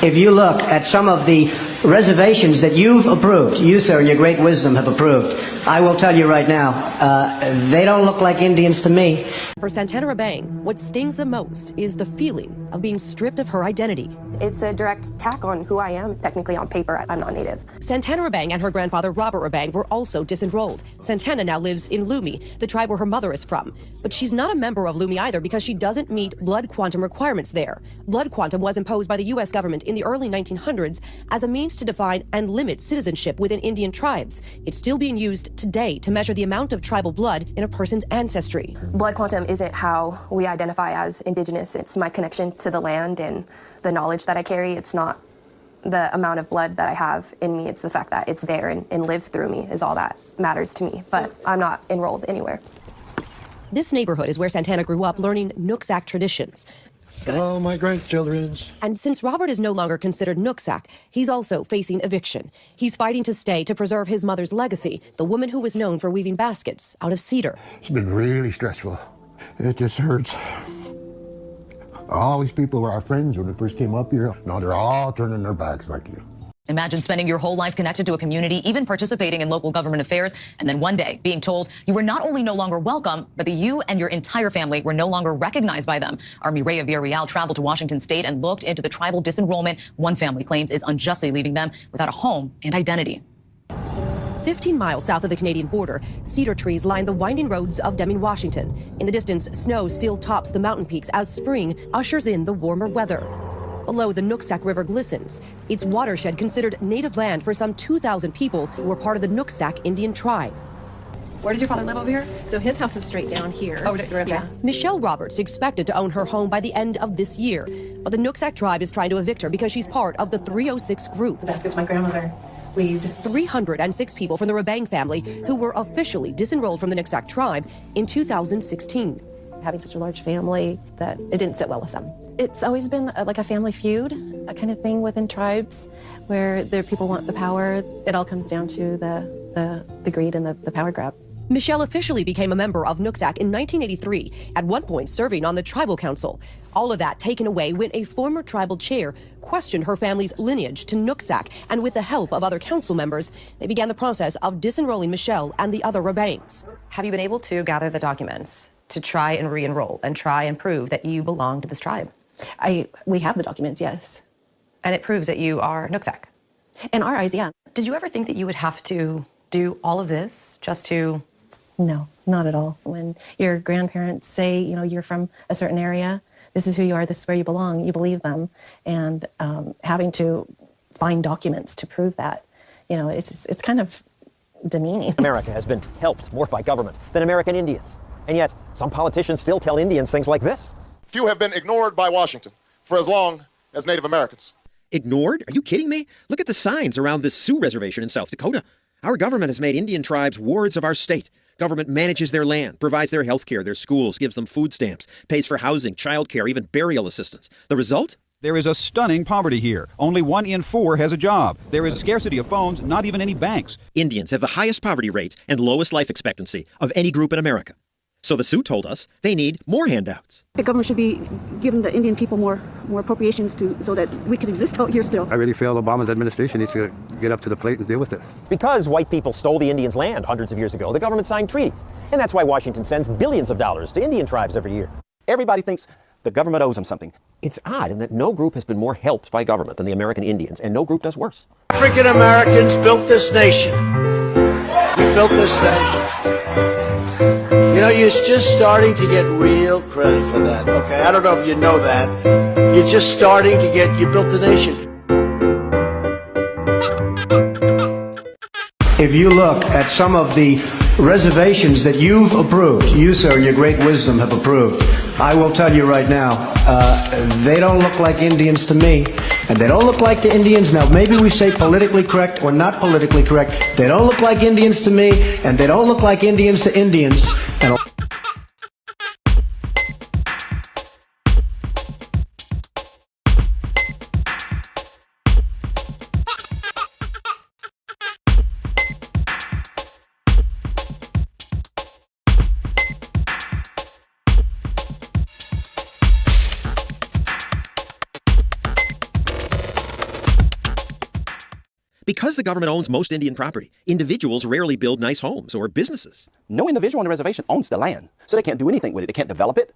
If you look at some of the reservations that you've approved, you, sir, in your great wisdom have approved, I will tell you right now, they don't look like Indians to me. For Santana Rabang, what stings the most is the feeling of being stripped of her identity. It's a direct attack on who I am. Technically, on paper, I'm not Native. Santana Rabang and her grandfather, Robert Rabang, were also disenrolled. Santana now lives in Lumi, the tribe where her mother is from. But she's not a member of Lumi either because she doesn't meet blood quantum requirements there. Blood quantum was imposed by the U.S. government in the early 1900s as a means to define and limit citizenship within Indian tribes. It's still being used today to measure the amount of tribal blood in a person's ancestry. Blood quantum isn't how we identify as Indigenous. It's my connection to the land and the knowledge that I carry. It's not the amount of blood that I have in me. It's the fact that it's there and lives through me is all that matters to me. But I'm not enrolled anywhere. This neighborhood is where Santana grew up learning Nooksack traditions. Hello, my grandchildren. And since Robert is no longer considered Nooksack, he's also facing eviction. He's fighting to stay to preserve his mother's legacy, the woman who was known for weaving baskets out of cedar. It's been really stressful. It just hurts. All these people were our friends when we first came up here. Now they're all turning their backs like you. Imagine spending your whole life connected to a community, even participating in local government affairs, and then one day being told you were not only no longer welcome, but that you and your entire family were no longer recognized by them. Our Mireya Villarreal traveled to Washington state and looked into the tribal disenrollment one family claims is unjustly leaving them without a home and identity. 15 miles south of the Canadian border, cedar trees line the winding roads of Deming, Washington. In the distance, snow still tops the mountain peaks as spring ushers in the warmer weather. Below, the Nooksack River glistens, its watershed considered native land for some 2,000 people who were part of the Nooksack Indian tribe. Where does your father live over here? So his house is straight down here. Oh, yeah. Michelle Roberts expected to own her home by the end of this year, but the Nooksack tribe is trying to evict her because she's part of the 306 group. The baskets my grandmother weaved. 306 people from the Rabang family who were officially disenrolled from the Nooksack tribe in 2016. Having such a large family that it didn't sit well with them. It's always been like a family feud, a kind of thing within tribes where their people want the power. It all comes down to the greed and the power grab. Michelle officially became a member of Nooksack in 1983, at one point serving on the tribal council. All of that taken away when a former tribal chair questioned her family's lineage to Nooksack, and with the help of other council members, they began the process of disenrolling Michelle and the other Rabangs. Have you been able to gather the documents to try and re-enroll and try and prove that you belong to this tribe? We have the documents, yes. And it proves that you are Nooksack? In our eyes, yeah. Did you ever think that you would have to do all of this just to... No, not at all. When your grandparents say, you know, you're from a certain area, this is who you are, this is where you belong, you believe them. And having to find documents to prove that, you know, it's kind of demeaning. America has been helped more by government than American Indians. And yet, some politicians still tell Indians things like this. Few have been ignored by Washington for as long as Native Americans. Ignored? Are you kidding me? Look at the signs around this Sioux reservation in South Dakota. Our government has made Indian tribes wards of our state. Government manages their land, provides their health care, their schools, gives them food stamps, pays for housing, child care, even burial assistance. The result? There is a stunning poverty here. Only 1 in 4 has a job. There is a scarcity of phones, not even any banks. Indians have the highest poverty rate and lowest life expectancy of any group in America. So the Sioux told us they need more handouts. The government should be giving the Indian people more appropriations so that we could exist out here still. I really feel Obama's administration needs to get up to the plate and deal with it. Because white people stole the Indians' land hundreds of years ago, the government signed treaties. And that's why Washington sends billions of dollars to Indian tribes every year. Everybody thinks the government owes them something. It's odd in that no group has been more helped by government than the American Indians, and no group does worse. African Americans built this nation. We built this nation. You know, you're just starting to get real credit for that, okay? I don't know if you know that. You're just starting to you built the nation. If you look at some of the reservations that you've approved, you, sir, in your great wisdom have approved, I will tell you right now, they don't look like Indians to me, and they don't look like the Indians. Now, maybe we say politically correct or not politically correct. They don't look like Indians to me, and they don't look like Indians to Indians. And Because the government owns most Indian property, individuals rarely build nice homes or businesses. No individual on the reservation owns the land, so they can't do anything with it. They can't develop it.